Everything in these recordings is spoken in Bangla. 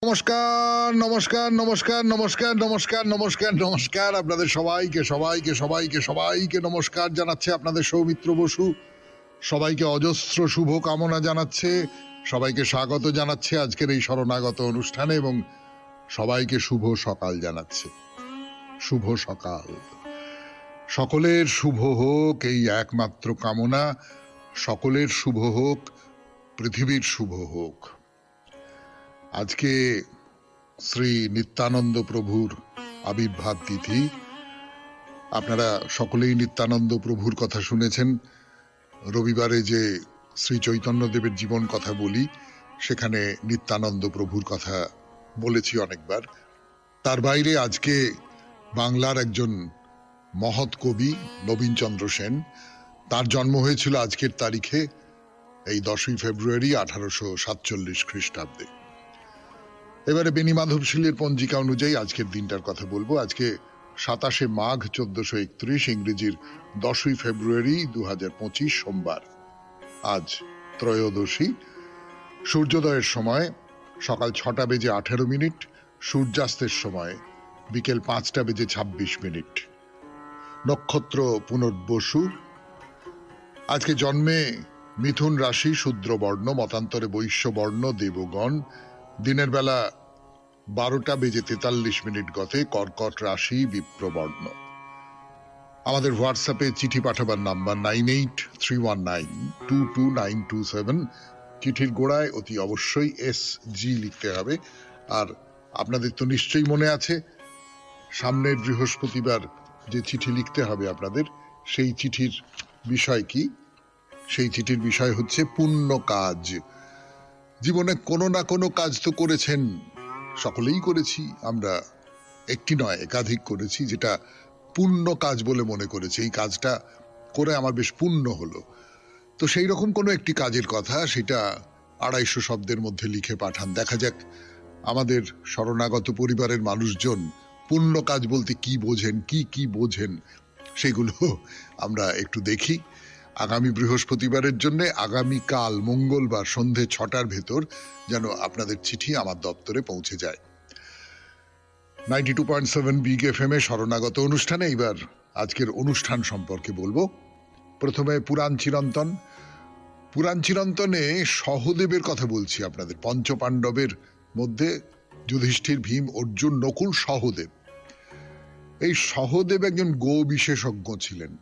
নমস্কার নমস্কার নমস্কার নমস্কার নমস্কার নমস্কার নমস্কার আপনাদের সবাইকে সবাইকে সবাইকে সবাইকে নমস্কার জানাচ্ছে আপনাদের সৌমিত্র বসু। সবাইকে অজস্র শুভ কামনা জানাচ্ছে, সবাইকে স্বাগত জানাচ্ছে আজকের এই শরণাগত অনুষ্ঠানে এবং সবাইকে শুভ সকাল জানাচ্ছে। শুভ সকাল, সকলের শুভ হোক এই একমাত্র কামনা। সকলের শুভ হোক, পৃথিবীর শুভ হোক। আজকে শ্রী নিত্যানন্দ প্রভুর আবির্ভাব তিথি। আপনারা সকলেই নিত্যানন্দ প্রভুর কথা শুনেছেন। রবিবারে যে শ্রী চৈতন্যদেবের জীবন কথা বলি, সেখানে নিত্যানন্দ প্রভুর কথা বলেছি অনেকবার। তার বাইরে আজকে বাংলার একজন মহৎ কবি নবীনচন্দ্র সেন, তার জন্ম হয়েছিল আজকের তারিখে, এই 10ই ফেব্রুয়ারি 1847 খ্রিস্টাব্দে। এবারে বেনি মাধবশীলের পঞ্জিকা অনুযায়ী আজকের দিনটার কথা বলবো। আজকে 27শে মাঘ 1431, ইংরেজির 10ই ফেব্রুয়ারি 2025 সোমবার। আজ ত্রয়োদশী। সূর্যোদয়ের সময় সকাল 6টা বেজে 18 মিনিট, সূর্যাস্তের সময় বিকেল 5টা বেজে 26 মিনিট। নক্ষত্র পুনর্বসু। আজকে জন্মে মিথুন রাশি, শূদ্র বর্ণ, মতান্তরে বৈশ্য বর্ণ, দেবগণ। দিনের বেলা 12টা বেজে 43 মিনিট গতে কর্কট রাশি, বিপ্রবর্ণ। আমাদের হোয়াটসঅ্যাপে চিঠি পাঠাবার নাম্বার 9831922927। চিঠির গোড়ায় অতি অবশ্যই SG লিখতে হবে। আর আপনাদের তো নিশ্চয়ই মনে আছে, সামনের বৃহস্পতিবার যে চিঠি লিখতে হবে আপনাদের, সেই চিঠির বিষয় কি? সেই চিঠির বিষয় হচ্ছে পুণ্য কাজ। জীবনে কোনো না কোনো কাজ তো করেছেন, সকলেই করেছি আমরা, একটি নয় একাধিক করেছি, যেটা পুণ্য কাজ বলে মনে করেছি। এই কাজটা করে আমার বেশ পুণ্য হলো। তো সেই রকম কোনো একটি কাজের কথা, সেটা 250 শব্দের মধ্যে লিখে পাঠান। দেখা যাক আমাদের শরণাগত পরিবারের মানুষজন পুণ্য কাজ বলতে কি বোঝেন, কি বোঝেন, সেগুলো আমরা একটু দেখি। আগামী বৃহস্পতিবারের জন্য আগামীকাল মঙ্গলবার সন্ধে 6টার ভেতর যেন আপনাদের চিঠি আমার দপ্তরে পৌঁছে যায়। 92.7 বিগ FM এ শরণাগত অনুষ্ঠানে এইবার আজকের অনুষ্ঠান সম্পর্কে বলবো। প্রথমে পুরাণ চিরন্তন। পুরাণ চিরন্তনে সহদেবের কথা বলছি আপনাদের। পঞ্চপাণ্ডবের মধ্যে যুধিষ্ঠির, ভীম, অর্জুন, নকুল, সহদেব। এই সহদেব একজন গো বিশেষজ্ঞ ছিলেন।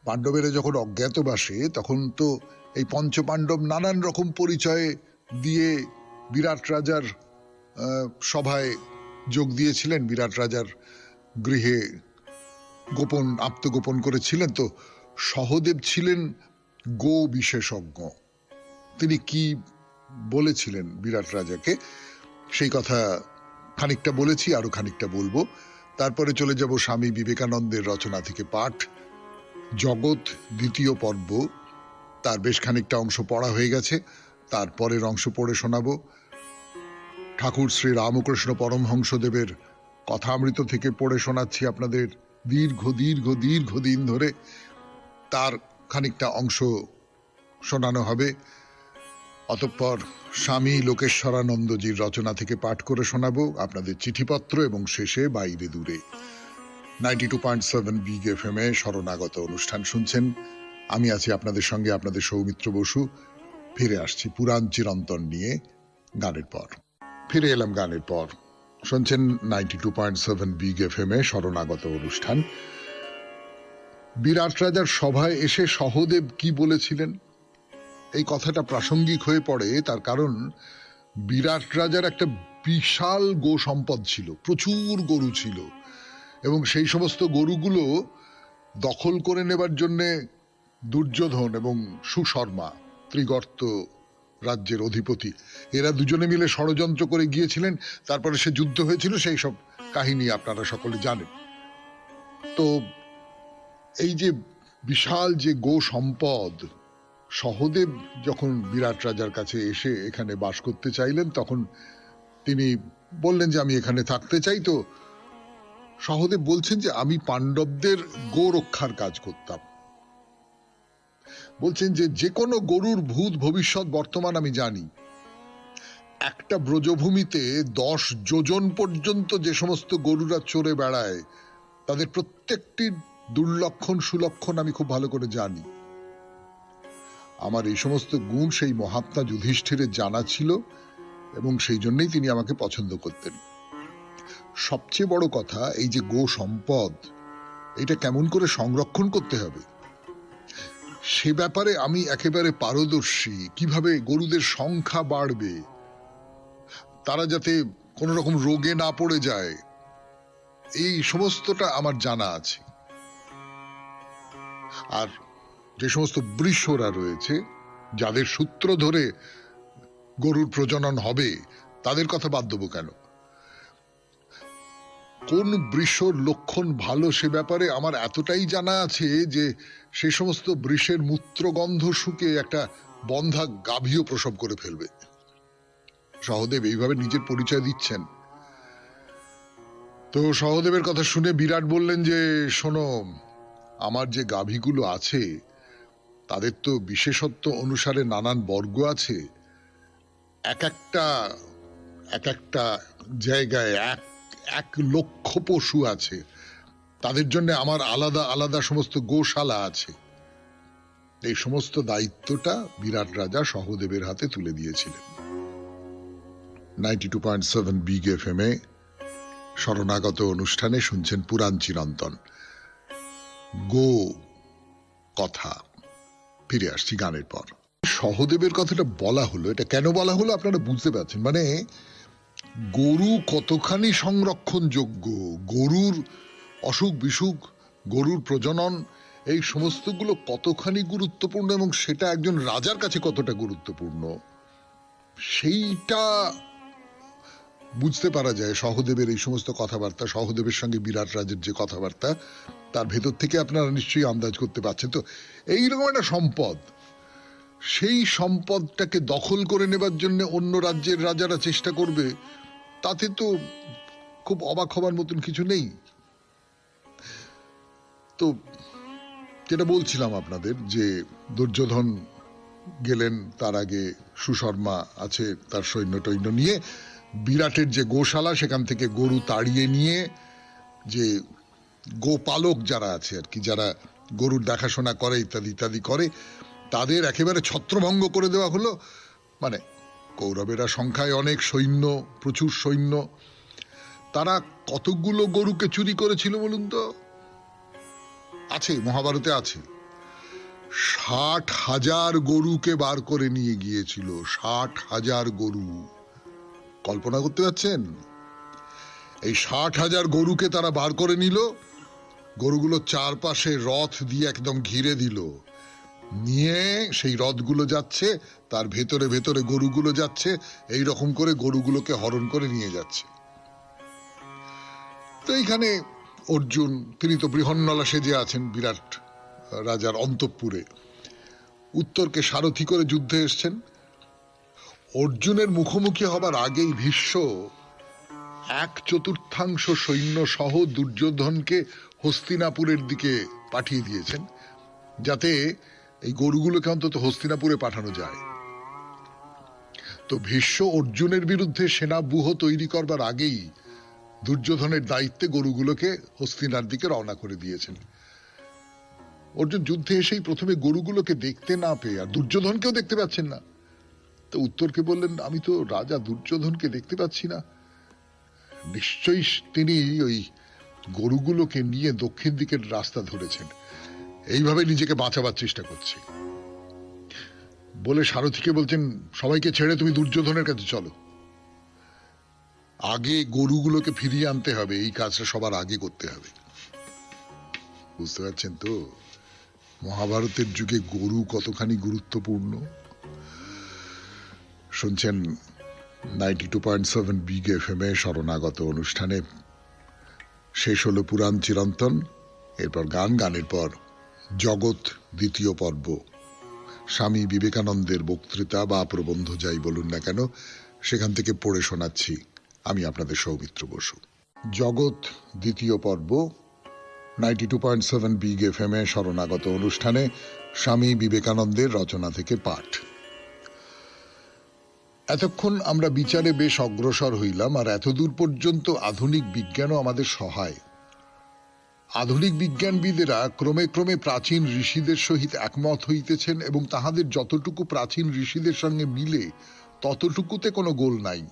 পাণ্ডবেরা যখন অজ্ঞাতবাসে, তখন তো এই পঞ্চপাণ্ডব নানান রকম পরিচয়ে দিয়ে বিরাট রাজার সভায় যোগ দিয়েছিলেন, বিরাট রাজার গৃহে গোপন আত্মগোপন করেছিলেন। তো সহদেব ছিলেন গো বিশেষজ্ঞ। তিনি কি বলেছিলেন বিরাট রাজাকে, সেই কথা খানিকটা বলেছি, আরো খানিকটা বলবো। তারপরে চলে যাব স্বামী বিবেকানন্দের রচনা থেকে পাঠ, জগৎ, দ্বিতীয় পর্ব। তার বেশ খানিকটা অংশ পড়া হয়ে গেছে, তারপরের অংশ পড়ে শোনাবো। ঠাকুর শ্রী রামকৃষ্ণ পরমহংসদেবের কথামৃত থেকে পড়ে শোনাচ্ছি আপনাদের দীর্ঘ দীর্ঘ দীর্ঘদিন ধরে। তার খানিকটা অংশ শোনানো হবে। অতঃপর স্বামী লোকেশ্বরানন্দজির রচনা থেকে পাঠ করে শোনাবো, আপনাদের চিঠিপত্র, এবং শেষে বাইরে দূরে। 92.7 বিগ FM এ শরণাগত অনুষ্ঠান শুনছেন। আমি আছি আপনাদের সঙ্গে, আপনাদের সৌমিত্র বসু। ফিরে আসছি পুরাণ চিরন্তন নিয়ে গানের পর। ফিরে এলাম গানের পর। শুনছেন 92.7 বিগ FM এ শরণাগত অনুষ্ঠান। বিরাট রাজার সভায় এসে সহদেব কি বলেছিলেন, এই কথাটা প্রাসঙ্গিক হয়ে পড়ে। তার কারণ বিরাট রাজার একটা বিশাল গো সম্পদ ছিল, প্রচুর গরু ছিল, এবং সেই সমস্ত গরুগুলো দখল করে নেবার জন্য দুর্যোধন এবং সুশর্মা, ত্রিগর্ত রাজ্যের অধিপতি, এরা দুজনে মিলে ষড়যন্ত্র করে গিয়েছিলেন। তারপরে সে যুদ্ধ হয়েছিল, সেই সব কাহিনী আপনারা সকলে জানেন। তো এই যে বিশাল যে গো সম্পদ, সহদেব যখন বিরাট রাজার কাছে এসে এখানে বাস করতে চাইলেন, তখন তিনি বললেন যে আমি এখানে থাকতে চাই। তো সহদেব বলছেন যে আমি পাণ্ডবদের গো রক্ষার কাজ করতাম। বলছেন যে যে কোনো গরুর ভূত ভবিষ্যৎ বর্তমান আমি জানি, একটা ব্রজভূমিতে 10 যোজন পর্যন্ত যে সমস্ত গরুরা চড়ে বেড়ায় তাদের প্রত্যেকটির দুর্লক্ষণ সুলক্ষণ আমি খুব ভালো করে জানি। আমার এই সমস্ত গুণ সেই মহাত্মা যুধিষ্ঠিরের জানা ছিল এবং সেই জন্যই তিনি আমাকে পছন্দ করতেন। সবচেয়ে বড় কথা, এই যে গো সম্পদ, এটা কেমন করে সংরক্ষণ করতে হবে সে ব্যাপারে আমি একেবারে পারদর্শী। কিভাবে গরুদের সংখ্যা বাড়বে, তারা যাতে কোনো রকম রোগে না পড়ে যায়, এই সমস্তটা আমার জানা আছে। আর যে সমস্ত বৃষরা রয়েছে যাদের সূত্র ধরে গরুর প্রজনন হবে তাদের কথা বাদ দেবো কেন? কোন বৃষর লক্ষণ ভালো সে ব্যাপারে আমার এতটাই জানা আছে যে সে সমস্ত বৃষের মূত্রগন্ধ শুকে একটা বন্ধা গাভীও প্রসব করে ফেলবে। সহদেব এইভাবে নিজের পরিচয় দিচ্ছেন। তো সহদেবের কথা শুনে বিরাট বললেন যে, শোনো, আমার যে গাভীগুলো আছে তাদের তো বিশেষত্ব অনুসারে নানান বর্গ আছে। এক একটা জায়গায় এক লক্ষ পশু আছে, তাদের জন্য আমার আলাদা আলাদা সমস্ত গোশালা আছে। এই সমস্ত দায়িত্বটা বিরাট রাজা সহদেবের হাতে তুলে দিয়েছিলেন। 92.7 বিগ FM এ শরণাগত অনুষ্ঠানে শুনছেন পুরাণ চিরন্তন, গো কথা। ফিরে আসছি গানের পর। সহদেবের কথাটা বলা হলো, এটা কেন বলা হলো আপনারা বুঝতে পারছেন। মানে গরু কতখানি সংরক্ষণযোগ্য, গরুর অসুখ বিসুখ, গরুর প্রজনন, এই সমস্তগুলো কতখানি গুরুত্বপূর্ণ এবং সেটা একজন রাজার কাছে কতটা গুরুত্বপূর্ণ সেইটা বুঝতে পারা যায় সহদেবের এই সমস্ত কথাবার্তা। সহদেবের সঙ্গে বিরাট রাজের যে কথাবার্তা, তার ভেতর থেকে আপনারা নিশ্চয়ই আন্দাজ করতে পারছেন। তো এইরকম একটা সম্পদ, সেই সম্পদটাকে দখল করে নেবার জন্য অন্য রাজ্যের রাজারা চেষ্টা করবে, তাতে তো খুব অবাক হবার মতন কিছু নেই। তো যেটা বলছিলাম আপনাদের, যে দুর্যোধন গেলেন, তার আগে সুশর্মা আছে তার সৈন্য টৈন্য নিয়ে বিরাটের যে গোশালা সেখান থেকে গরু তাড়িয়ে নিয়ে যে গোপালক যারা আছে আর কি, যারা গরুর দেখাশোনা করে ইত্যাদি ইত্যাদি করে, তাদের একেবারে ছত্রভঙ্গ করে দেওয়া হলো। মানে কৌরবেরা সংখ্যায় অনেক, সৈন্য প্রচুর সৈন্য, তারা কতগুলো গরুকে চুরি করেছিল বলুন তো? আছে, মহাভারতে আছে, 60,000 গরুকে বার করে নিয়ে গিয়েছিল। 60,000 গরু, কল্পনা করতে পারছেন? এই 60,000 গরুকে তারা বার করে নিল, গরুগুলো চারপাশে রথ দিয়ে একদম ঘিরে দিল, নিয়ে সেই রথগুলো যাচ্ছে, তার ভেতরে ভেতরে গরুগুলো যাচ্ছে, এই রকম করে গরুগুলোকে হরণ করে নিয়ে যাচ্ছে। তো এইখানে অর্জুন, তিনি তো বৃহন্নলা সেজে আছেন বিরাট রাজার অন্তঃপুরে, উত্তরকে সারথি করে যুদ্ধে এসছেন। অর্জুনের মুখোমুখি হবার আগেই ভীষ্ম 1/4 সৈন্য সহ দুর্যোধনকে হস্তিনাপুরের দিকে পাঠিয়ে দিয়েছেন, যাতে এই গরুগুলোকে অন্তত হস্তিনাপুরে পাঠানো যায়। তো ভীষ্ম অর্জুনের বিরুদ্ধে সেনাব্যূহ তৈরি করবার আগেই দুর্যোধনের দায়িত্বে গরুগুলোকে হস্তিনার দিকে রওনা করে দিয়েছেন। অর্জুন যুদ্ধে এসেই প্রথমে গরুগুলোকে দেখতে না পেয়ে, আর দুর্যোধনকেও দেখতে পাচ্ছেন না, তো উত্তরকে বললেন, আমি তো রাজা দুর্যোধনকে দেখতে পাচ্ছি না, নিশ্চয়ই তিনি ওই গরুগুলোকে নিয়ে দক্ষিণ দিকের রাস্তা ধরেছেন, এইভাবে নিজেকে বাঁচাবার চেষ্টা করছে বলে সারথিকে বলছেন, সবাইকে ছেড়ে তুমি দুর্যোধনের কাছে চলো, আগে গরুগুলোকে ফিরিয়ে আনতে হবে, এই কাজটা সবার আগে করতে হবে। বুঝতে পারছেন তো মহাভারতের যুগে গরু কতখানি গুরুত্বপূর্ণ। শুনছেন 92.7 বিগ FM এ শরণাগত অনুষ্ঠানে। শেষ হলো পুরাণ চিরন্তন, এরপর গান, গানের পর জগৎ দ্বিতীয় পর্ব, স্বামী বিবেকানন্দের বক্তৃতা বা প্রবন্ধ যাই বলুন না কেন, সেখান থেকে পড়ে শোনাচ্ছি আমি আপনাদের সৌমিত্র বসু। জগৎ দ্বিতীয় পর্ব, 92.7 বিগ FM এ শরণাগত অনুষ্ঠানে স্বামী বিবেকানন্দের রচনা থেকে পাঠ। এতক্ষণ আমরা বিচারে বেশ অগ্রসর হইলাম, আর এতদূর পর্যন্ত আধুনিক বিজ্ঞানও আমাদের সহায়। আধুনিক বিজ্ঞানবিদেরা ক্রমে ক্রমে প্রাচীন ঋষিদের সহিত একমত হইতেছেন এবং তাহাদের যতটুকু প্রাচীন ঋষিদের সঙ্গে মিলে ততটুকুতে কোনো গোল নাই।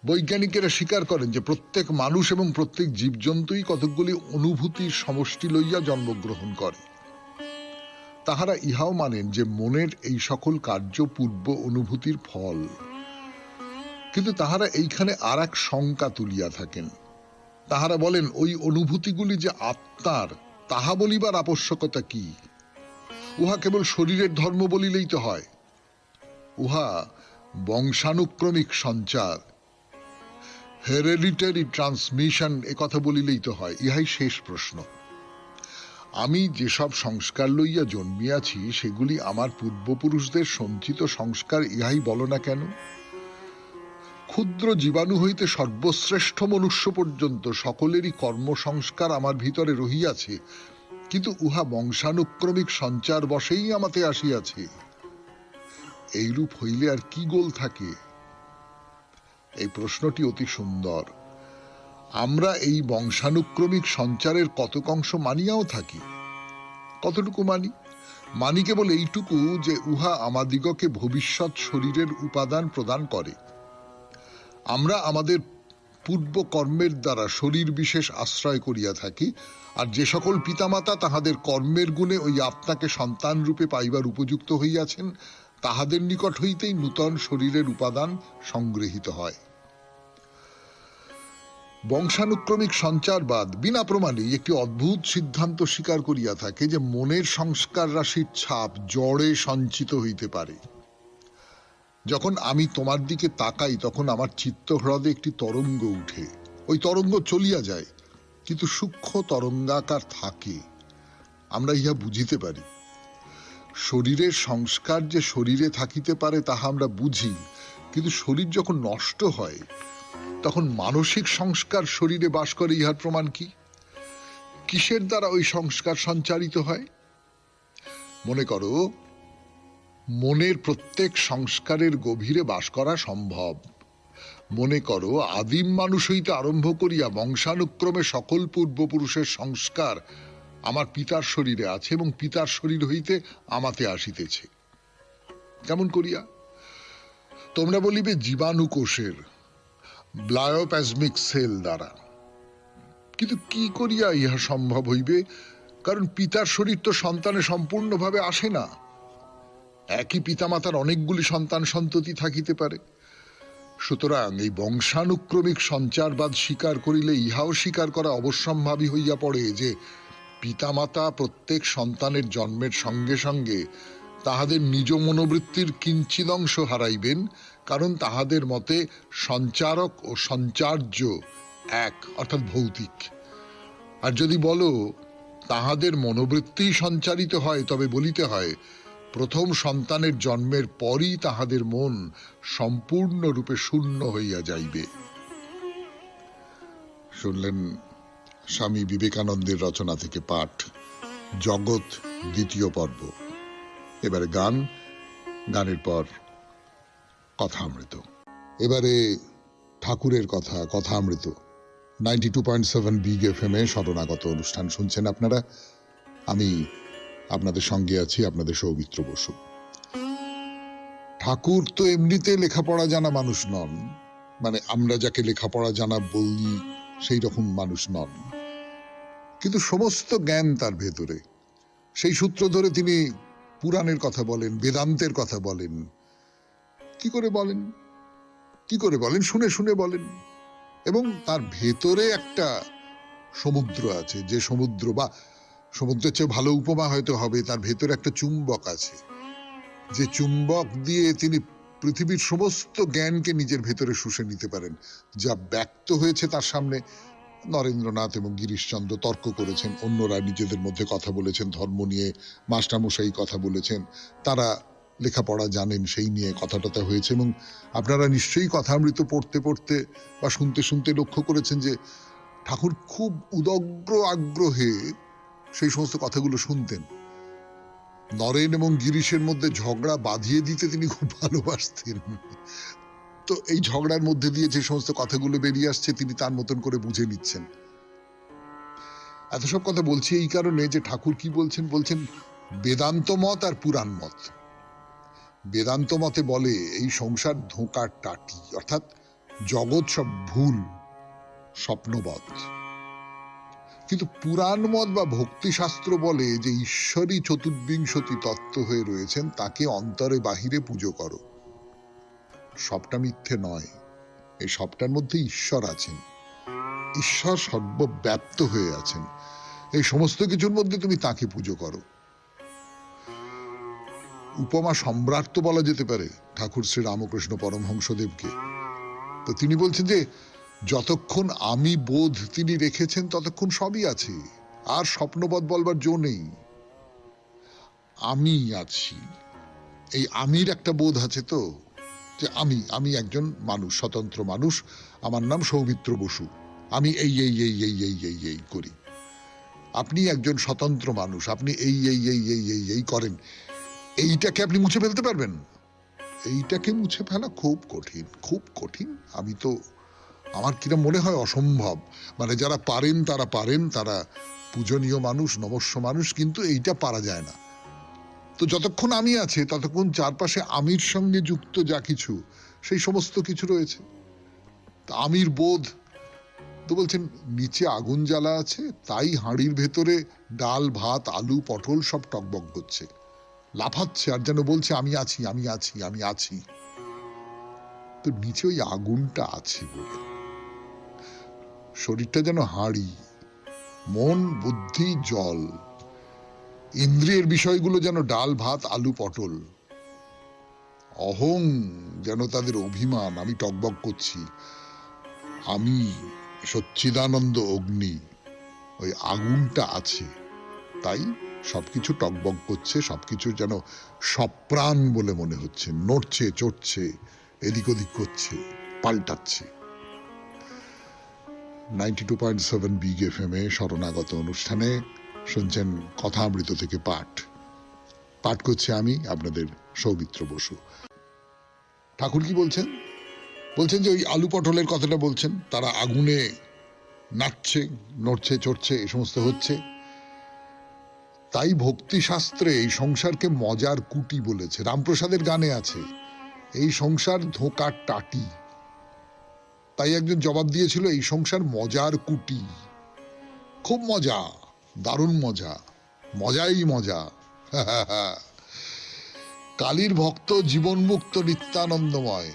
বৈজ্ঞানিকেরা স্বীকার করেন যে প্রত্যেক মানুষ এবং প্রত্যেক জীবজন্তুই কতকগুলি অনুভূতির সমষ্টি লইয়া জন্মগ্রহণ করে। তাহারা ইহাও মানেন যে মনের এই সকল কার্য পূর্ব অনুভূতির ফল। কিন্তু তাহারা এইখানে আর এক শঙ্কা তুলিয়া থাকেন। তাহারা বলেন ওই অনুভূতিগুলি যে আত্মার, তাহা বলিবার আবশ্যকতা কি? উহা কেবল শরীরের ধর্ম বলিলেই তো হয়। উহা বংশানুক্রমিক সঞ্চার, হেরেডিটারি ট্রান্সমিশন, এ কথা বলিলেই তো হয়। ইহাই শেষ প্রশ্ন। আমি যেসব সংস্কার লইয়া জন্মিয়াছি সেগুলি আমার পূর্বপুরুষদের সঞ্চিত সংস্কার, ইহাই বলো না কেন? ক্ষুদ্র জীবাণু হইতে সর্বশ্রেষ্ঠ মনুষ্য পর্যন্ত সকলেরই কর্মসংস্কার আমার ভিতরে রহিয়াছে, কিন্তু উহা বংশানুক্রমিক সঞ্চার বশেই আমাতে আসিয়াছে। এইরূপ হইলে আর কি গোল থাকে? এই প্রশ্নটি অতি সুন্দর। আমরা এই বংশানুক্রমিক সঞ্চারের কতকাংশ মানিয়াও থাকি। কতটুকু মানি? মানি কেবল এইটুকু যে উহা আমাদিগকে ভবিষ্যৎ শরীরের উপাদান প্রদান করে। আমরা আমাদের পূর্ব কর্মের দ্বারা শরীর বিশেষ আশ্রয় করিয়া থাকি, আর যে সকল পিতামাতা তাহাদের কর্মের গুণে ওই আত্মাকে সন্তান রূপে পাইবার উপযুক্ত হইয়াছেন, তাহাদের নিকট হইতেই নূতন শরীরের উপাদান সংগৃহীত হয়। বংশানুক্রমিক সঞ্চারবাদ বিনা প্রমাণেই একটি অদ্ভুত সিদ্ধান্ত স্বীকার করিয়া থাকে যে মনের সংস্কার রাশির ছাপ জড়ে সঞ্চিত হইতে পারে। যখন আমি তোমার দিকে তাকাই তখন আমার চিত্তহ্রদে একটি তরঙ্গ উঠে। ওই তরঙ্গ চলিয়া যায়, কিন্তু সূক্ষ্ম তরঙ্গাকার থাকে। আমরা ইহা বুঝিতে পারি। শরীরের সংস্কার যে শরীরে থাকিতে পারে তাহা আমরা বুঝি, কিন্তু শরীর যখন নষ্ট হয় তখন মানসিক সংস্কার শরীরে বাস করে, ইহার প্রমাণ কি? কিসের দ্বারা ওই সংস্কার সঞ্চারিত হয়? মনে করো, মনের প্রত্যেক সংস্কারের গভীরে বাস করা সম্ভব। মনে করো, আদিম মানুষ হইতে আরম্ভ করিয়া বংশানুক্রমে সকল পূর্বপুরুষের সংস্কার আমার পিতার শরীরে আছে এবং পিতার শরীর হইতে আমাতে আসিতেছে। কেমন করিয়া? তোমরা বলিবে জীবাণু কোষের, ব্লায়োপ্লাজমিক সেল দ্বারা। কিন্তু কি করিয়া ইহা সম্ভব হইবে? কারণ পিতার শরীর তো সন্তানে সম্পূর্ণভাবে আসে না। একই পিতামাতার অনেকগুলি সন্তান সন্ততি থাকিতে পারে। সুতরাং এই বংশানুক্রমিক সঞ্চারবাদ স্বীকার করিলে ইহাও স্বীকার করা অবশ্যম্ভাবী হইয়া পড়ে যে পিতামাতা প্রত্যেক সন্তানের জন্মের সঙ্গে সঙ্গে তাহাদের নিজ মনোবৃত্তির কিঞ্চিদংশ হারাইবেন, কারণ তাহাদের মতে সঞ্চারক ও সঞ্চার্য এক, অর্থাৎ ভৌতিক। আর যদি বলো তাহাদের মনোবৃত্তি সঞ্চারিত হয়, তবে বলিতে হয় প্রথম সন্তানের জন্মের পরই তাহাদের মন সম্পূর্ণরূপে শূন্য হইয়া যাইবে। শুনলেন স্বামী বিবেকানন্দের রচনা থেকে পাঠ, জগৎ দ্বিতীয় পর্ব। এবারে গান, গানের পর কথামৃত। এবারে ঠাকুরের কথা, কথামৃত 92.7 বিগ FM এ শরণাগত অনুষ্ঠান শুনছেন আপনারা। আমি আপনাদের সঙ্গে আছি, আপনাদের সৌমিত্র বসু। ঠাকুর তো এমনিতে লেখাপড়া জানা মানুষ নন, মানে আমরা যাকে লেখাপড়া জানা বলি সেই রকম মানুষ নন, কিন্তু সমস্ত জ্ঞান তার ভেতরে। সেই সূত্র ধরে তিনি পুরাণের কথা বলেন, বেদান্তের কথা বলেন। কি করে বলেন? কি করে বলেন? শুনে শুনে বলেন। এবং তার ভেতরে একটা সমুদ্র আছে, যে সমুদ্র, বা সমুদ্রের চেয়ে ভালো উপমা হয়তো হবে, তার ভেতরে একটা চুম্বক আছে, যে চুম্বক দিয়ে তিনি পৃথিবীর সমস্ত জ্ঞানকে নিজের ভেতরে শুষে নিতে পারেন। যা ব্যক্ত হয়েছে তার সামনে, নরেন্দ্রনাথ এবং গিরিশচন্দ্র তর্ক করেছেন, অন্যরা নিজেদের মধ্যে কথা বলেছেন, ধর্ম নিয়ে মাস্টারমশাই কথা বলেছেন, তারা লেখাপড়া জানেন, সেই নিয়ে কথা টথা হয়েছে। এবং আপনারা নিশ্চয়ই কথামৃত পড়তে পড়তে বা শুনতে শুনতে লক্ষ্য করেছেন যে ঠাকুর খুব উদগ্র আগ্রহে সেই সমস্ত কথাগুলো শুনতেন। নরেন এবং গিরিশের মধ্যে ঝগড়া বাঁধিয়ে দিতে তিনি খুব ভালোবাসতেন। তো এই ঝগড়ার মধ্যে দিয়ে যে সমস্ত কথাগুলো বেরিয়ে আসছে তিনি তার মতন করে বুঝে নিচ্ছেন। এত সব কথা বলছি এই কারণে যে ঠাকুর কি বলছেন, বলছেন বেদান্ত মত আর পুরাণ মত। বেদান্ত মতে বলে এই সংসার ধোঁকার টাটি, অর্থাৎ জগৎ সব ভুল, স্বপ্নবৎ। কিন্তু পুরাণ মত বা ভক্তিশাস্ত্র বলে যে ঈশ্বরই চতুর্বিংশতি তত্ত্ব হয়ে রয়েছেন, তাকে অন্তরে বাহিরে পুজো করো। সবটা মিথ্যে নয়, এই সবটার মধ্যে ঈশ্বর আছেন, ঈশ্বর সর্বব্যাপ্ত হয়ে আছেন। এই সমস্ত কিছুর মধ্যে তুমি তাকে পুজো করো। উপমা সম্রাট তো বলা যেতে পারে ঠাকুর শ্রী রামকৃষ্ণ পরমহংসদেবকে। তো তিনি বলছেন যে যতক্ষণ আমি বোধ তিনি রেখেছেন ততক্ষণ সবই আছে, আর স্বপ্নবৎ বলবার জো নেই। আমি আছি, এই আমির একটা বোধ আছে, তো যে আমি একজন মানুষ, স্বতন্ত্র মানুষ, আমার নাম সৌমিত্র বসু, আমি এই এই এই এই এই এই এই করি। আপনি একজন স্বতন্ত্র মানুষ, আপনি এই এই এই এই এই এই করেন। এইটাকে আপনি মুছে ফেলতে পারবেন? এইটাকে মুছে ফেলা খুব কঠিন, খুব কঠিন। আমি তো, আমার কিরম মনে হয় অসম্ভব। মানে যারা পারেন তারা পারেন, তারা পূজনীয় মানুষ, নমস্য মানুষ, কিন্তু এইটা পারা যায় না। তো যতক্ষণ আমি আছে ততক্ষণ চারপাশে আমির সঙ্গে যুক্ত যা কিছু, সেই সমস্ত কিছু রয়েছে। আমির বোধ তো বলছেন নিচে আগুন জ্বালা আছে, তাই হাঁড়ির ভেতরে ডাল ভাত আলু পটল সব টকবক করছে, লাফাচ্ছে, আর যেন বলছে আমি আছি আমি আছি আমি আছি। তো নিচে ওই আগুনটা আছে বলে শরীরটা যেন হাঁড়ি, মন বুদ্ধি জল, ইন্দ্রিয়ের বিষয়গুলো যেন ডাল ভাত আলু পটল, অহং যেন তাদের অভিমান, আমি টকবক করছি, আমি সচ্চিদানন্দ অগ্নি, ওই আগুনটা আছে, তাই সবকিছু টকবক করছে, সবকিছু যেন সপ্রাণ বলে মনে হচ্ছে, নড়ছে চড়ছে, এদিক ওদিক করছে, পাল্টাচ্ছে। 92.7 বিগ FM এ শরণাগত অনুষ্ঠানে শুনছেন কথামৃত থেকে পাঠ করছে আমি আপনাদের সৌমিত্র বসু। ঠাকুর কি বলছেন? বলছেন যে ওই আলু পটলের কথাটা বলছেন, তারা আগুনে নাচছে, নড়ছে চড়ছে, এই সমস্ত হচ্ছে। তাই ভক্তিশাস্ত্রে এই সংসারকে মজার কুটি বলেছে। রামপ্রসাদের গানে আছে এই সংসার ধোঁকার টাটি। তাই একজন জবাব দিয়েছিল এই সংসার মজার কুটি, খুব মজা, দারুণ মজা, মজাই মজা। কালীর ভক্ত জীবনমুক্ত নিত্যানন্দময়।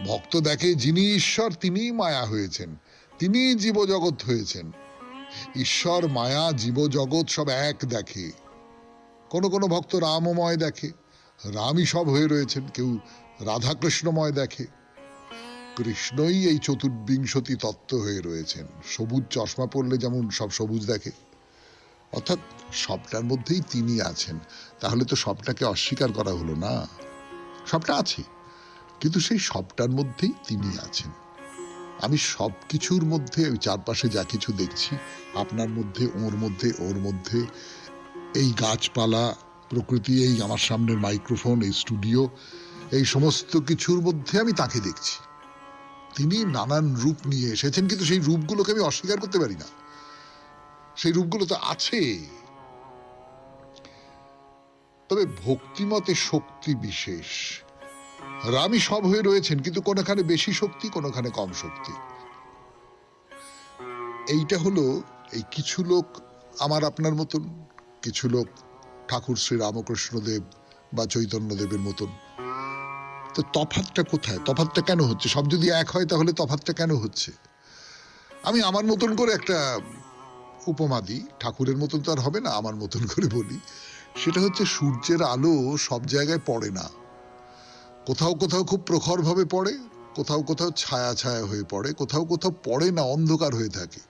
ভক্ত দেখে যিনি ঈশ্বর তিনিই মায়া হয়েছেন, তিনিই জীবজগৎ হয়েছেন। ঈশ্বর মায়া জীবজগৎ সব এক দেখে। কোনো কোনো ভক্ত রামময় দেখে, রামই সব হয়ে রয়েছেন। কেউ রাধাকৃষ্ণময় দেখে, কৃষ্ণই এই চতুর্বিংশতি তত্ত্ব হয়ে রয়েছেন। সবুজ চশমা পরলে যেমন সব সবুজ দেখে, অর্থাৎ সবটার মধ্যেই তিনি আছেন। তাহলে তো সবটাকে অস্বীকার করা হলো না, সবটা আছে, কিন্তু সেই সবটার মধ্যেই তিনি আছেন। আমি সব কিছুর মধ্যে, ওই চারপাশে যা কিছু দেখছি, আপনার মধ্যে, ওর মধ্যে, এই গাছপালা, প্রকৃতি, এই আমার সামনের মাইক্রোফোন, এই স্টুডিও, এই সমস্ত কিছুর মধ্যে আমি তাকে দেখছি। তিনি নানান রূপ নিয়ে এসেছেন, কিন্তু সেই রূপগুলোকে আমি অস্বীকার করতে পারি না। সেই রূপগুলো তো আছে। তবে ভক্তিমতে শক্তি বিশেষ। রামই সব হয়ে রয়েছেন, কিন্তু কোনোখানে বেশি শক্তি, কোনোখানে কম শক্তি। এইটা হলো এই কিছু লোক আমার আপনার মতন, কিছু লোক ঠাকুর শ্রী রামকৃষ্ণদেব বা চৈতন্যদেবের মতন। তো তফাৎটা কোথায়? তফাৎটা কেন হচ্ছে? সব যদি এক হয় তাহলে তফাৎটা কেন হচ্ছে? আমি আমার মতন করে একটা উপমা দিই, ঠাকুরের মতন তো আর হবে না, আমার মতন করে বলি। সেটা হচ্ছে সূর্যের আলো সব জায়গায় পড়ে না। কোথাও কোথাও খুব প্রখরভাবে পড়ে, কোথাও কোথাও ছায়া ছায়া হয়ে পড়ে, কোথাও কোথাও পড়ে না, অন্ধকার হয়ে থাকে।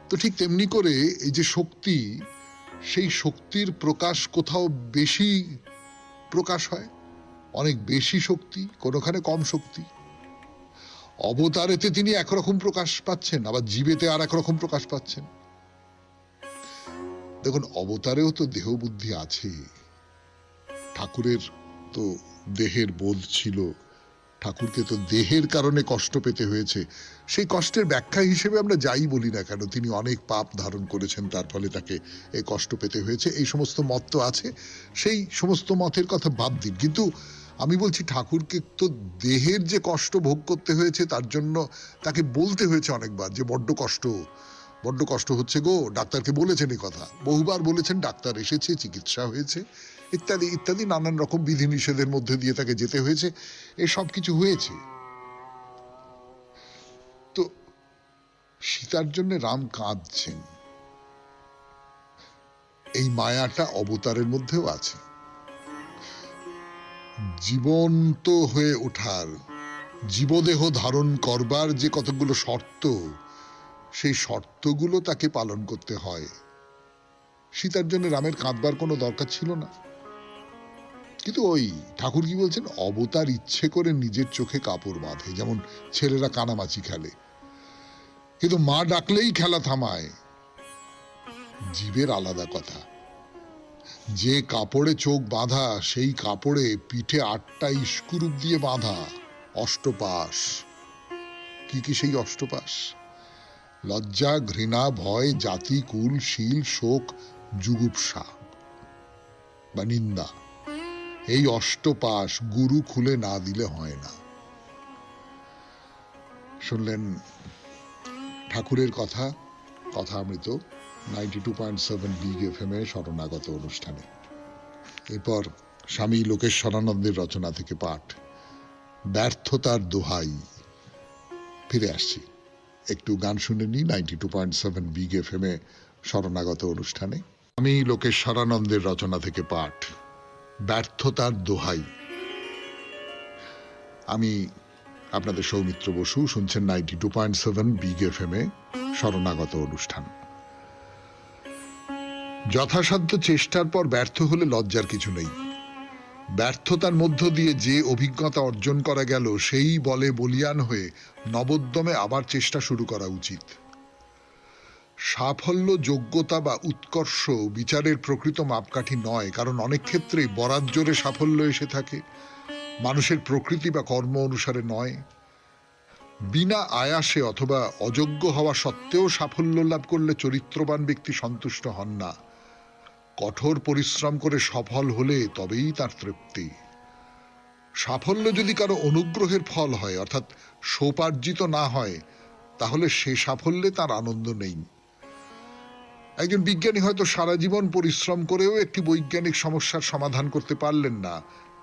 তো ঠিক তেমনি করে এই যে শক্তি, সেই শক্তির প্রকাশ কোথাও বেশি প্রকাশ হয়, অনেক বেশি শক্তি, কোনোখানে কম শক্তি। অবতারেতে তিনি একরকম প্রকাশ পাচ্ছেন, আবার জীবেতে আর একরকম প্রকাশ পাচ্ছেন। দেখুন, অবতারেও তো দেহ বুদ্ধি আছে। ঠাকুরের তো দেহের বোধ ছিল, ঠাকুরকে তো দেহের কারণে কষ্ট পেতে হয়েছে। সেই কষ্টের ব্যাখ্যা হিসেবে আমরা যাই বলি না কেন, তিনি অনেক পাপ ধারণ করেছেন, তার ফলে তাকে এই কষ্ট পেতে হয়েছে, এই সমস্ত মত তো আছে। সেই সমস্ত মতের কথা বাদ দিন, কিন্তু আমি বলছি ঠাকুরকে তো দেহের যে কষ্ট ভোগ করতে হয়েছে তার জন্য তাকে বলতে হয়েছে অনেকবার যে বড্ড কষ্ট, বড্ড কষ্ট হচ্ছে গো। ডাক্তারকে বলেছেন এই কথা, বহুবার বলেছেন, ডাক্তার এসেছে, চিকিৎসা হয়েছে, ইত্যাদি ইত্যাদি নানান রকম বিধিনিষেধের মধ্যে দিয়ে তাকে যেতে হয়েছে, এই সব কিছু হয়েছে। তো সীতার জন্য রাম কাঁদছেন, এই মায়াটা অবতারের মধ্যেও আছে। জীবন্ত হয়ে ওঠার, জীবদেহ ধারণ করবার যে কতগুলো শর্ত, সেই শর্তগুলো তাকে পালন করতে হয়। সীতার জন্য রামের কাঁদবার কোনো দরকার ছিল না। কিন্তু ওই ঠাকুর কি বলছেন, অবতার ইচ্ছে করে নিজের চোখে কাপড় বাঁধে, যেমন ছেলেরা কানামাছি খেলে, কিন্তু মা ডাকলেই খেলা থামায়। জীবের আলাদা কথা, যে কাপড়ে চোখ বাঁধা, সেই কাপড়ে পিঠে 8টা ইস্কুরূপ দিয়ে বাঁধা অষ্টপাশ। কি কি সেই অষ্টপাশ? লজ্জা, ঘৃণা, ভয়, জাতি, কুল, শীল, শোক, জুগুপ্সা বা নিন্দা, এই অষ্টপাশ গুরু খুলে না দিলে হয় না। শুনলেন ঠাকুরের কথা, কথামৃত 92.7 বিগ FM এ শরণাগত অনুষ্ঠানে। এরপর স্বামী লোকেশ্বরানন্দের রচনা থেকে পাঠ, ব্যর্থতার দোহাই। ফিরে আসছি, একটু গান শুনে নি 92.7 বিগ FM এ শরণাগত অনুষ্ঠানে। স্বামী লোকেশ্বরানন্দের রচনা থেকে পাঠ, ব্যর্থতার দোহাই। আমি আপনাদের সৌমিত্র বসু, শুনছেন 92.7 বিগ FM এ শরণাগত অনুষ্ঠান। যথাসাধ্য চেষ্টার পর ব্যর্থ হলে লজ্জার কিছু নেই। ব্যর্থতার মধ্য দিয়ে যে অভিজ্ঞতা অর্জন করা গেল, সেই বলে বলিয়ান হয়ে নবোদ্যমে আবার চেষ্টা শুরু করা উচিত। সাফল্য, যোগ্যতা বা উৎকর্ষ বিচারের প্রকৃত মাপকাঠি নয়, কারণ অনেক ক্ষেত্রে বরাত জোরে সাফল্য এসে থাকে, মানুষের প্রকৃতি বা কর্ম অনুসারে নয়। বিনা আয়াসে অথবা অযোগ্য হওয়া সত্ত্বেও সাফল্য লাভ করলে চরিত্রবান ব্যক্তি সন্তুষ্ট হন না। কঠোর পরিশ্রম করে সফল হলে তবেই তার তৃপ্তি। সাফল্য যদি কারো অনুগ্রহের ফল হয়, অর্থাৎ সোপার্জিত না হয়, তাহলে সে সাফল্যে তার আনন্দ নেই। একজন বিজ্ঞানী হয়তো সারা জীবন পরিশ্রম করেও একটি বৈজ্ঞানিক সমস্যার সমাধান করতে পারলেন না,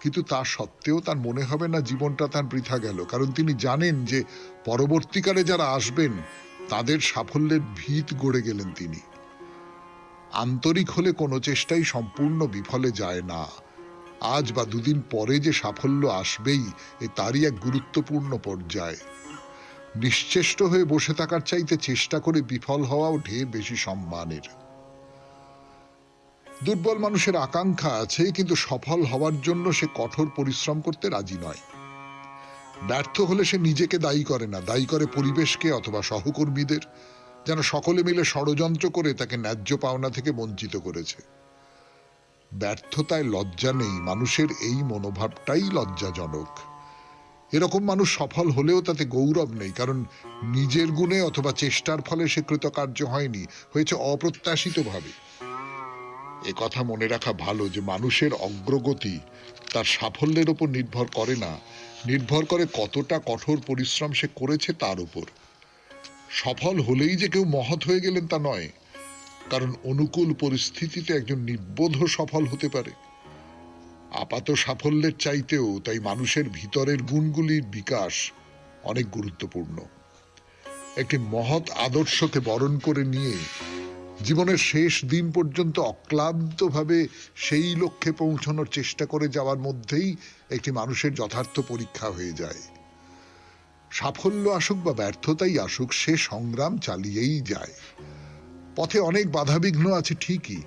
কিন্তু তা সত্ত্বেও তার মনে হবে না জীবনটা তার বৃথা গেল, কারণ তিনি জানেন যে পরবর্তীকালে যারা আসবেন তাদের সাফল্যের ভিত গড়ে গেলেন তিনি। আন্তরিক হলে কোনো চেষ্টাই সম্পূর্ণ বিফলে যায় না। আজ বা দুদিন পরে যে সাফল্য আসবেই, এ তারই এক গুরুত্বপূর্ণ পর্যায়। নিশ্চেষ্ট হয়ে বসে থাকার চাইতে চেষ্টা করে বিফল হওয়াও ঢের বেশি সম্মানের। দুর্বল মানুষের আকাঙ্ক্ষা আছে, কিন্তু সফল হওয়ার জন্য সে কঠোর পরিশ্রম করতে রাজি নয়। ব্যর্থ হলে সে নিজেকে দায়ী করে না, দায়ী করে পরিবেশকে অথবা সহকর্মীদের, যেন সকলে মিলে ষড়যন্ত্র করে তাকে ন্যায্য পাওনা থেকে বঞ্চিত করেছে। ব্যর্থতায় লজ্জা নেই, মানুষের এই মনোভাবটাই লজ্জাজনক। এরকম মানুষ সফল হলেও তাতে গৌরব নেই, কারণ নিজের গুণে অথবা চেষ্টার ফলে সে কৃতকার্য হয়নি, হয়েছে অপ্রত্যাশিতভাবে। এ কথা মনে রাখা ভালো যে মানুষের অগ্রগতি তার সাফল্যের উপর নির্ভর করে না, নির্ভর করে কতটা কঠোর পরিশ্রম সে করেছে তার উপর। সফল হলেই যে কেউ মহৎ হয়ে গেলেন তা নয়, কারণ অনুকূল পরিস্থিতিতে একজন নির্বোধ সফল হতে পারে। আপাত সাফল্যের চাইতেও তাই মানুষের ভিতরের গুণগুলির বিকাশ অনেক গুরুত্বপূর্ণ। একটি মহৎ আদর্শকে বরণ করে নিয়ে জীবনের শেষ দিন পর্যন্ত অক্লান্তভাবে সেই লক্ষ্যে পৌঁছানোর চেষ্টা করে যাওয়ার মধ্যেই একটি মানুষের যথার্থ পরীক্ষা হয়ে যায়। সাফল্য আসুক বা ব্যর্থতাই আসুক, সে সংগ্রাম চালিয়েই যায়। পথে অনেক বাধাবিঘ্ন আছে ঠিকই,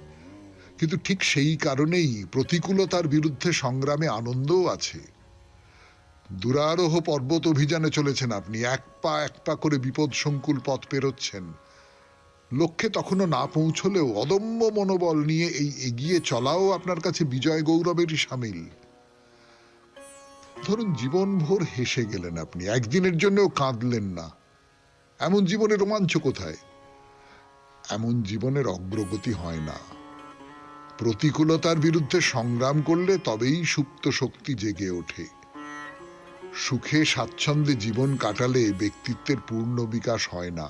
কিন্তু ঠিক সেই কারণেই প্রতিকূলতার বিরুদ্ধে সংগ্রামে আনন্দও আছে। দুরারোহ পর্বত অভিযানে চলেছেন আপনি, এক পা এক পা করে বিপদ সংকুল পথ পেরোচ্ছেন। লক্ষ্যে তখনও না পৌঁছলেও অদম্য মনোবল নিয়ে এই এগিয়ে চলাও আপনার কাছে বিজয় গৌরবেরই সামিল। ধরুন জীবনভর হেসে গেলেন আপনি, একদিনের জন্যও কাঁদলেন না, এমন জীবনে রোমাঞ্চ কোথায়? এমন জীবনের অগ্রগতি হয় না। প্রতিকূলতার বিরুদ্ধে সংগ্রাম করলে তবেই সুপ্ত শক্তি জেগে ওঠে। সুখে স্বাচ্ছন্দ্যে জীবন কাটালে ব্যক্তিত্বের পূর্ণ বিকাশ হয় না,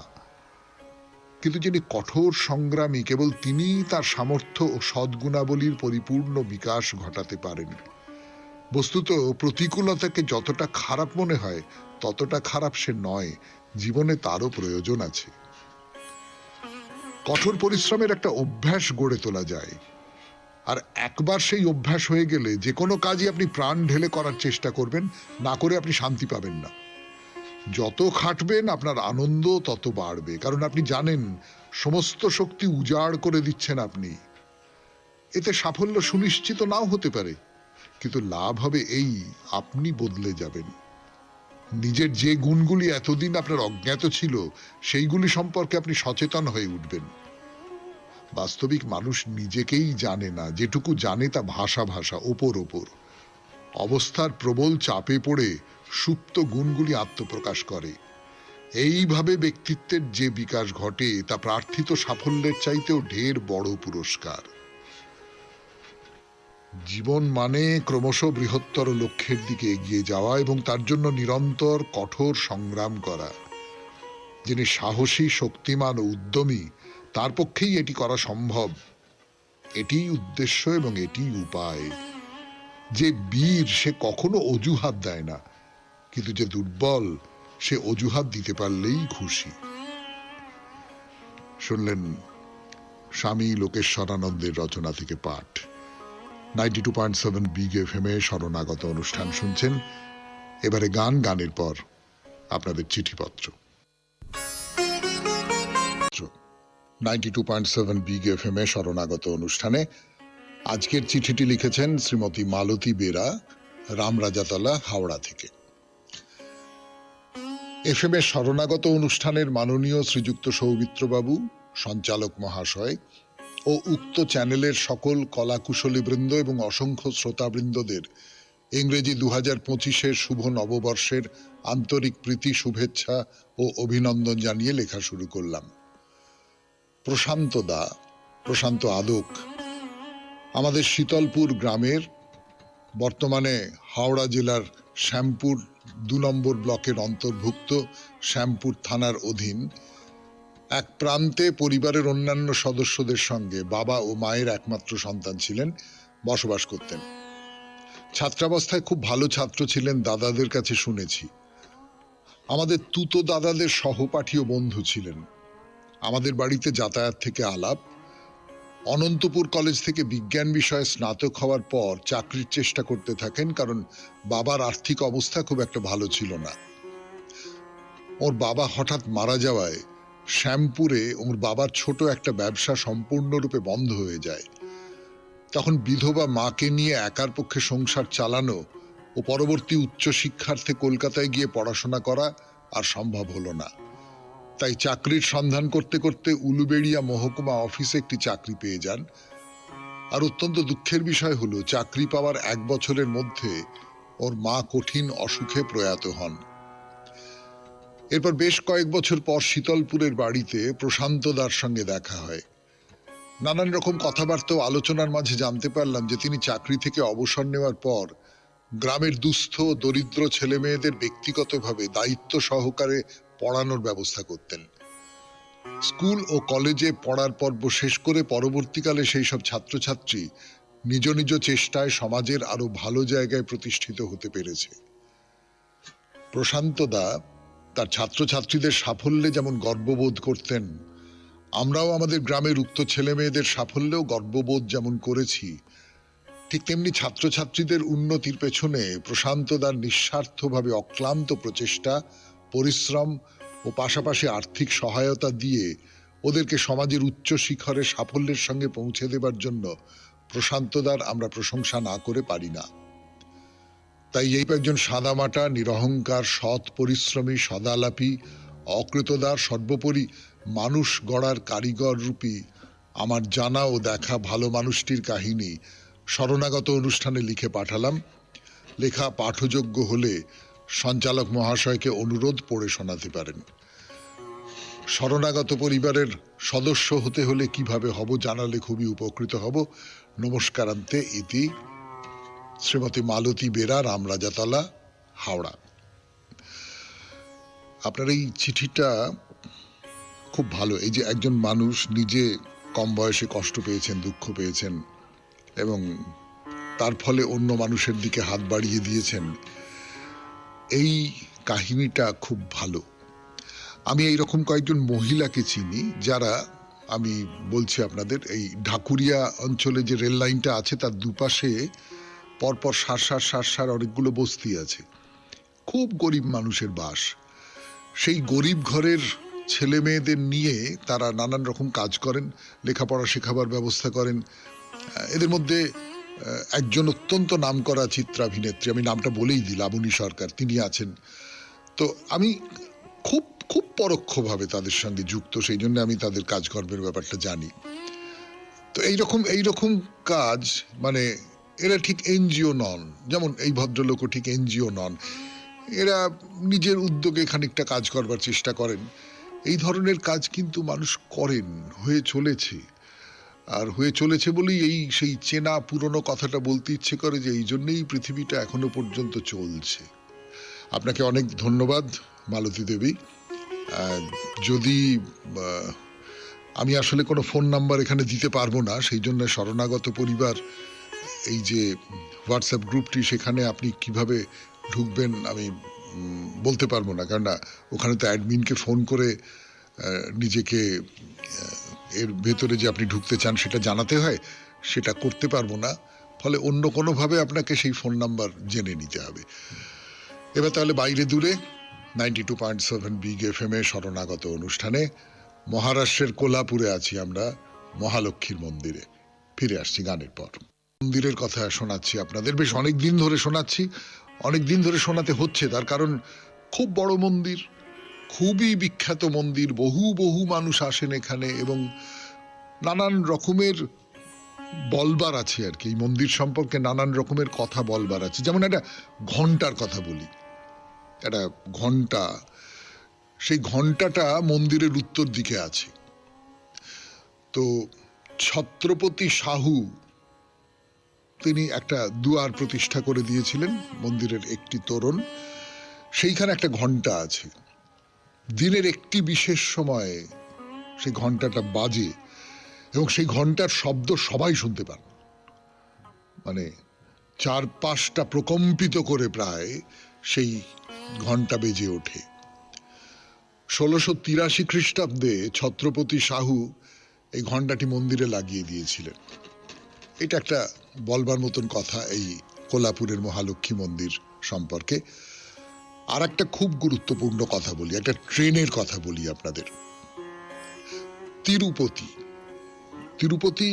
কিন্তু যিনি কঠোর সংগ্রামী কেবল তিনিই তার সামর্থ্য ও সদ্গুণাবলীর পরিপূর্ণ বিকাশ ঘটাতে পারেন। বস্তুত প্রতিকূলতাকে যতটা খারাপ মনে হয় ততটা খারাপ সে নয়, জীবনে তারও প্রয়োজন আছে। কঠোর পরিশ্রমের একটা অভ্যাস গড়ে তোলা যায়, আর একবার সেই অভ্যাস হয়ে গেলে যে কোনো কাজই আপনি প্রাণ ঢেলে করার চেষ্টা করবেন, না করে আপনি শান্তি পাবেন না। যত খাটবেন আপনার আনন্দ তত বাড়বে, কারণ আপনি জানেন সমস্ত শক্তি উজাড় করে দিচ্ছেন আপনি। এতে সাফল্য সুনিশ্চিত নাও হতে পারে, কিন্তু লাভ হবে এই, আপনি বদলে যাবেন। নিজের যে গুণগুলি এতদিন আপনার অজ্ঞাত ছিল সেইগুলি সম্পর্কে আপনি সচেতন হয়ে উঠবেন। বাস্তবিক মানুষ নিজেকেই জানে না, যেটুকু জানে তা ভাষা ভাষা, ওপর ওপর। অবস্থার প্রবল চাপে পড়ে সুপ্ত গুণগুলি আত্মপ্রকাশ করে। এইভাবে ব্যক্তিত্বের যে বিকাশ ঘটে তা প্রার্থিত সাফল্যের চাইতেও ঢের বড় পুরস্কার। জীবন মানে ক্রমশ বৃহত্তর লক্ষ্যের দিকে এগিয়ে যাওয়া এবং তার জন্য নিরন্তর কঠোর সংগ্রাম করা। যিনি সাহসী, শক্তিমান ও উদ্যমী তার পক্ষেই এটি করা সম্ভব। এটিই উদ্দেশ্য এবং এটিই উপায়। যে বীর সে কখনো অজুহাত দেয় না, কিন্তু যে দুর্বল সে অজুহাত দিতে পারলেই খুশি। শুনলেন স্বামী লোকেশ্বরানন্দের রচনা থেকে পাঠ। 92.7 বিগ এফএম এ শরণাগত অনুষ্ঠান শুনছেন। এবারে গান, গানের পর আপনাদের চিঠিপত্র। 92.7 বিগ এফএম এ শরণাগত অনুষ্ঠানে আজকের চিঠিটি লিখেছেন শ্রীমতী মালতী বেরা, রামরাজাতলা, হাওড়া থেকে। এফএম এর শরণাগত অনুষ্ঠানের মাননীয় শ্রীযুক্ত সৌমিত্রবাবু, সঞ্চালক মহাশয় ও উক্ত চ্যানেলের সকল কলাকুশলীবৃন্দ এবং অসংখ্য শ্রোতাবৃন্দদের ইংরেজি 2025-এর শুভ নববর্ষের আন্তরিক প্রীতি, শুভেচ্ছা ও অভিনন্দন জানিয়ে লেখা শুরু করলাম। প্রশান্ত আদক আমাদের শীতলপুর গ্রামের, বর্তমানে হাওড়া জেলার শ্যামপুর 2 নম্বর ব্লকের অন্তর্ভুক্ত শ্যামপুর থানার অধীন এক প্রান্তে পরিবারের অন্যান্য সদস্যদের সঙ্গে, বাবা ও মায়ের একমাত্র সন্তান ছিলেন, বসবাস করতেন। ছাত্রাবস্থায় খুব ভালো ছাত্র ছিলেন, দাদাদের কাছে শুনেছি। আমাদের তুতো দাদাদের সহপাঠী ও বন্ধু ছিলেন। আমাদের বাড়িতে যাতায়াত থেকে আলাপ। অনন্তপুর কলেজ থেকে বিজ্ঞান বিষয়ে স্নাতক হওয়ার পর চাকরির চেষ্টা করতে থাকেন, কারণ বাবার আর্থিক অবস্থা খুব একটা ভালো ছিল না। ওর বাবা হঠাৎ মারা যাওয়ায় শ্যামপুরে ওর বাবার ছোট একটা ব্যবসা সম্পূর্ণরূপে বন্ধ হয়ে যায়। তখন বিধবা মাকে নিয়ে একার পক্ষে সংসার চালানো ও পরবর্তী উচ্চশিক্ষার্থে কলকাতায় গিয়ে পড়াশোনা করা আর সম্ভব হলো না। তাই চাকরির সন্ধান করতে করতে উলুবেড়িয়া মহকুমা অফিসে একটি চাকরি পেয়ে যান। আর অত্যন্ত দুঃখের বিষয় হলো, চাকরি পাওয়ার 1 বছরের মধ্যে ওর মা কঠিন অসুখে প্রয়াত হন। এরপর বেশ কয়েক বছর পর শীতলপুরের বাড়িতে প্রশান্তদার সঙ্গে দেখা হয়। নানান রকম কথাবার্তা ও আলোচনার মাঝে জানতে পারলাম যে তিনি চাকরি থেকে অবসর নেওয়ার পর গ্রামের দুস্থ দরিদ্র ছেলে মেয়েদের ব্যক্তিগতভাবে দায়িত্ব সহকারে পড়ানোর ব্যবস্থা করতেন। স্কুল ও কলেজে পড়ার পর্ব শেষ করে পরবর্তীকালে সেই সব ছাত্রছাত্রী নিজ নিজ চেষ্টায় সমাজের আরো ভালো জায়গায় প্রতিষ্ঠিত হতে পেরেছে। প্রশান্তদা তার ছাত্রছাত্রীদের সাফল্যে যেমন গর্ববোধ করতেন, আমরাও আমাদের গ্রামের উক্ত ছেলে মেয়েদের সাফল্যেও গর্ববোধ যেমন করেছি, ঠিক তেমনি ছাত্রছাত্রীদের উন্নতির পেছনে প্রশান্তদার নিঃস্বার্থভাবে অক্লান্ত প্রচেষ্টা, পরিশ্রম ও পাশাপাশি আর্থিক সহায়তা দিয়ে ওদেরকে সমাজের উচ্চ শিখরে সাফল্যের সঙ্গে পৌঁছে দেবার জন্য প্রশান্তদার আমরা প্রশংসা না করে পারি না। তাই এই একজন সাদামাটা, নিরহংকার, সৎ পরিশ্রমী, সদালাপী, অকৃতদার সর্বোপরি মানুষ গড়ার কারিগর রূপী আমার জানা ও দেখা ভালো মানুষটির কাহিনী শরণাগত অনুষ্ঠানে লিখে পাঠালাম। লেখা পাঠযোগ্য হলে সঞ্চালক মহাশয়কে অনুরোধ পড়ে শোনাতে পারেন। শরণাগত পরিবারের সদস্য হতে হলে কিভাবে হব জানালে খুবই উপকৃত হব। নমস্কারান্তে ইতি শ্রীমতী মালতী বেরা, রামরাজাতলা, হাওড়া। আপনার এই চিঠিটা খুব ভালো। এই যে একজন মানুষ নিজে কম বয়সে কষ্ট পেয়েছেন, দুঃখ পেয়েছেন এবং তার ফলে অন্য মানুষের দিকে হাত বাড়িয়ে দিয়েছেন, এই কাহিনীটা খুব ভালো। আমি এইরকম কয়েকজন মহিলাকে চিনি যারা, আমি বলছি আপনাদের, এই ঢাকুরিয়া অঞ্চলে যে রেল লাইনটা আছে তার দুপাশে পরপর সার অনেকগুলো বস্তি আছে। খুব গরিব মানুষের বাস। সেই গরিব ঘরের ছেলে মেয়েদের নিয়ে তারা নানান রকম কাজ করেন, লেখাপড়া শেখাবার ব্যবস্থা করেন। এদের মধ্যে একজন অত্যন্ত নামকরা চিত্রাভিনেত্রী, আমি নামটা বলেই দিই, লাবণী সরকার, তিনি আছেন। তো আমি খুব খুব পরোক্ষভাবে তাদের সঙ্গে যুক্ত, সেই জন্য আমি তাদের কাজকর্মের ব্যাপারটা জানি। তো এইরকম কাজ, মানে এরা ঠিক এনজিও নন, যেমন এই ভদ্রলোকও ঠিক এনজিও নন। এরা নিজের উদ্যোগে খানিকটা কাজ করবার চেষ্টা করেন। এই ধরনের কাজ কিন্তু মানুষ করেন, হয়ে চলেছে। আর হয়ে চলেছে বলেই সেই চেনা পুরনো কথাটা বলতে ইচ্ছে করে যে এই জন্যই পৃথিবীটা এখনো পর্যন্ত চলছে। আপনাকে অনেক ধন্যবাদ মালতী দেবী। যদি আমি আসলে কোনো ফোন নাম্বার এখানে দিতে পারবো না, সেই জন্য শরণাগত পরিবার এই যে হোয়াটসঅ্যাপ গ্রুপটি, সেখানে আপনি কিভাবে ঢুকবেন আমি বলতে পারবো না, কেননা ওখানে তো অ্যাডমিনকে ফোন করে নিজেকে এর ভেতরে যে আপনি ঢুকতে চান সেটা জানাতে হয়, সেটা করতে পারবো না। ফলে অন্য কোনোভাবে আপনাকে সেই ফোন নাম্বার জেনে নিতে হবে। এবার তাহলে বাইরে দূরে 92.7 বিগ FM এ শরণাগত অনুষ্ঠানে মহারাষ্ট্রের কোলাপুরে আছি আমরা, মহালক্ষ্মীর মন্দিরে। ফিরে আসছি গানের পর। মন্দিরের কথা শোনাচ্ছি আপনাদের, বেশ অনেক দিন ধরে শোনাচ্ছি, অনেক দিন ধরে শোনাতে হচ্ছে। তার কারণ খুব বড় মন্দির, খুবই বিখ্যাত মন্দির, বহু বহু মানুষ আসেন এখানে এবং নানান রকমের বলবার আছে আর কি। এই মন্দির সম্পর্কে নানান রকমের কথা বলবার আছে। যেমন একটা ঘন্টার কথা বলি, একটা ঘন্টা, সেই ঘন্টাটা মন্দিরের উত্তর দিকে আছে। তো ছত্রপতি সাহু তিনি একটা দুয়ার প্রতিষ্ঠা করে দিয়েছিলেন মন্দিরের একটি তোরণ, সেইখানে একটা ঘন্টা আছে। দিনের একটি বিশেষ সময়ে সেই ঘন্টাটা বাজে এবং সেই ঘন্টার শব্দ সবাই শুনতে পান, মানে চারপাশটা প্রকম্পিত করে প্রায় সেই ঘন্টা বেজে ওঠে। 1683 খ্রিস্টাব্দে ছত্রপতি সাহু এই ঘন্টাটি মন্দিরে লাগিয়ে দিয়েছিলেন। এটা একটা বলবার মতন কথা এই কোলাপুরের মহালক্ষ্মী মন্দির সম্পর্কে। আর একটা খুব গুরুত্বপূর্ণ কথা বলি, একটা ট্রেনের কথা বলি আপনাদের। তিরুপতি, তিরুপতি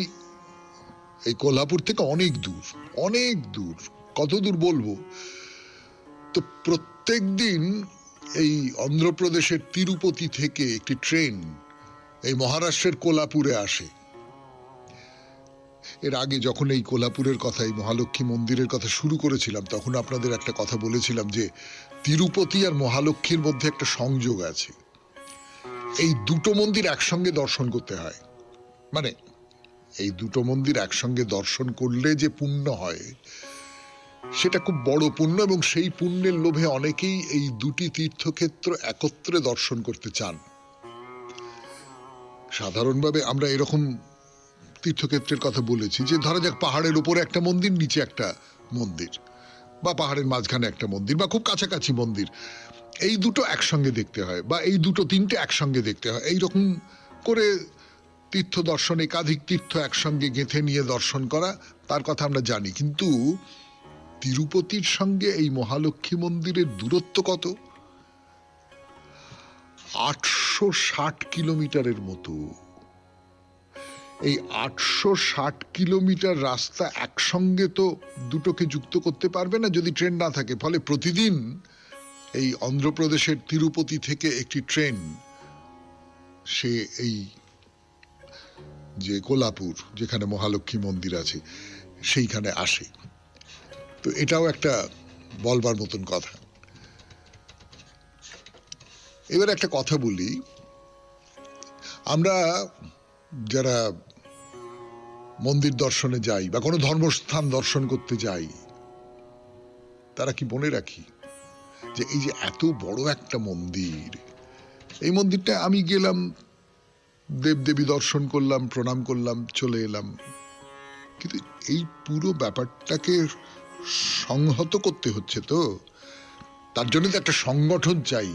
এই কোলাপুর থেকে অনেক দূর, অনেক দূর। কত দূর বলবো? তো প্রত্যেক দিন এই অন্ধ্রপ্রদেশের তিরুপতি থেকে একটি ট্রেন এই মহারাষ্ট্রের কোলাপুরে আসে। এর আগে যখন এই কোলাপুরের কথা, এই মহালক্ষ্মী মন্দিরের কথা শুরু করেছিলাম, তখন আপনাদের একটা কথা বলেছিলাম যে তিরুপতি আর মহালক্ষ্মীর মধ্যে একটা সংযোগ আছে। এই দুটো মন্দির একসঙ্গে দর্শন করতে হয়, মানে এই দুটো মন্দির একসঙ্গে দর্শন করলে যে পুণ্য হয় সেটা খুব বড় পুণ্য, এবং সেই পুণ্যের লোভে অনেকেই এই দুটি তীর্থক্ষেত্র একত্রে দর্শন করতে চান। সাধারণভাবে আমরা এরকম তীর্থক্ষেত্রের কথা বলেছি যে ধরা যাক পাহাড়ের উপরে একটা মন্দির, নিচে একটা মন্দির, বা পাহাড়ের মাঝখানে একটা মন্দির, বা খুব কাছাকাছি মন্দির, এই দুটো একসঙ্গে দেখতে হয়, বা এই দুটো তিনটে একসঙ্গে দেখতে হয়। এইরকম করে তীর্থ দর্শন, একাধিক তীর্থ একসঙ্গে গেঁথে নিয়ে দর্শন করা, তার কথা আমরা জানি। কিন্তু তিরুপতির সঙ্গে এই মহালক্ষ্মী মন্দিরের দূরত্ব কত? 860 কিলোমিটারের মতো। এই 860 কিলোমিটার রাস্তা একসঙ্গে তো দুটোকে যুক্ত করতে পারবে না যদি ট্রেন না থাকে। ফলে প্রতিদিন এই অন্ধ্রপ্রদেশের তিরুপতি থেকে একটি ট্রেন সে এই যে কোলাপুর, যেখানে মহালক্ষ্মী মন্দির আছে, সেইখানে আসে। তো এটাও একটা বলবার মতন কথা। এবার একটা কথা বলি, আমরা যারা মন্দির দর্শনে যাই বা কোনো ধর্মস্থান দর্শন করতে যাই, তারা কি মনে রাখি যে এই যে এত বড় একটা মন্দির, এই মন্দিরটা আমি গেলাম, দেবদেবী দর্শন করলাম, প্রণাম করলাম, চলে এলাম, কিন্তু এই পুরো ব্যাপারটাকে সংহত করতে হচ্ছে। তো তার জন্য তো একটা সংগঠন চাই।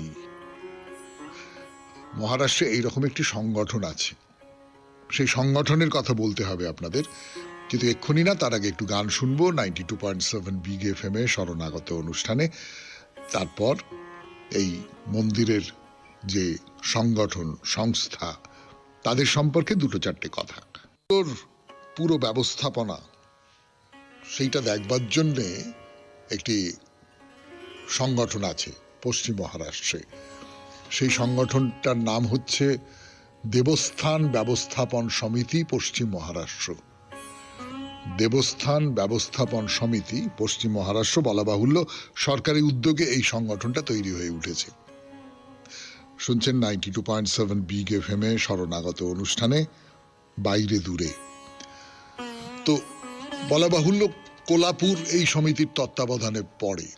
মহারাষ্ট্রে এইরকম একটি সংগঠন আছে, সেই সংগঠনের কথা বলতে হবে আপনাদের, কিন্তু এক্ষুনি না, তার আগে একটু গান শুনবো 92.7 বিগ FM এ শরণাগত অনুষ্ঠানে। তারপর এই মন্দিরের যে সংগঠন সংস্থা, তাদের সম্পর্কে দুটো চারটে কথা। তোর পুরো ব্যবস্থাপনা সেইটা দেখবার জন্যে একটি সংগঠন আছে পশ্চিম মহারাষ্ট্রে। সেই সংগঠনটার নাম হচ্ছে দেবস্থান ব্যবস্থাপন সমিতি পশ্চিম মহারাষ্ট্র। দেবস্থান ব্যবস্থাপন সমিতি পশ্চিম মহারাষ্ট্র, বলা বাহুল্য সরকারি উদ্যোগে এই সংগঠনটা তৈরি হয়ে উঠেছে। শুনছেন 92.7 বিগ FM এ শরণাগত অনুষ্ঠানে বাইরে দূরে। তো বলা বাহুল্য কোলাপুর এই সমিতির তত্ত্বাবধানে পড়ে।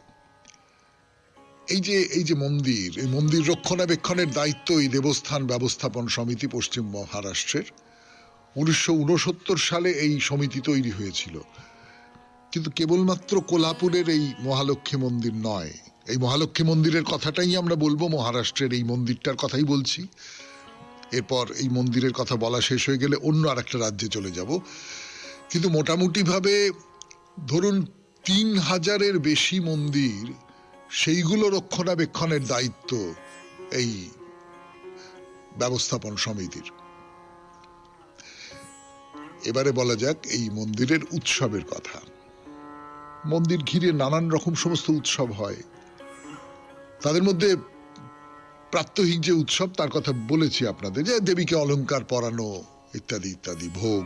এই যে মন্দির, এই মন্দির রক্ষণাবেক্ষণের দায়িত্ব এই দেবস্থান ব্যবস্থাপন সমিতি পশ্চিম মহারাষ্ট্রের। 1969 সালে এই সমিতি তৈরি হয়েছিল। কিন্তু কেবলমাত্র কোলাপুরের এই মহালক্ষ্মী মন্দির নয়, এই মহালক্ষ্মী মন্দিরের কথাটাই আমরা বলবো, মহারাষ্ট্রের এই মন্দিরটার কথাই বলছি। এরপর এই মন্দিরের কথা বলা শেষ হয়ে গেলে অন্য আর একটা রাজ্যে চলে যাব। কিন্তু মোটামুটিভাবে ধরুন 3000-এর বেশি মন্দির, সেইগুলো রক্ষণাবেক্ষণের দায়িত্ব এই ব্যবস্থাপন সমিতির। এবারে বলা যাক এই মন্দিরের উৎসবের কথা। মন্দির ঘিরে নানান রকম সমস্ত উৎসব হয়, তাদের মধ্যে প্রাত্যহিক যে উৎসব তার কথা বলেছি আপনাদের, যে দেবীকে অলংকার পরানো ইত্যাদি ইত্যাদি, ভোগ,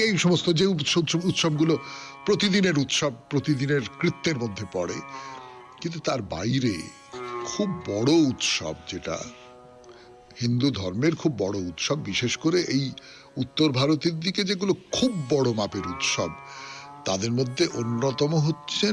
এই সমস্ত যে উৎসবগুলো প্রতিদিনের উৎসব, প্রতিদিনের কৃত্যের মধ্যে পড়ে। কিন্তু তার বাইরে খুব বড় উৎসব, যেটা হিন্দু ধর্মের খুব বড় উৎসব, বিশেষ করে এই উত্তর ভারতের দিকে যেগুলো খুব বড় মাপের উৎসব, তাদের মধ্যে অন্যতম হচ্ছে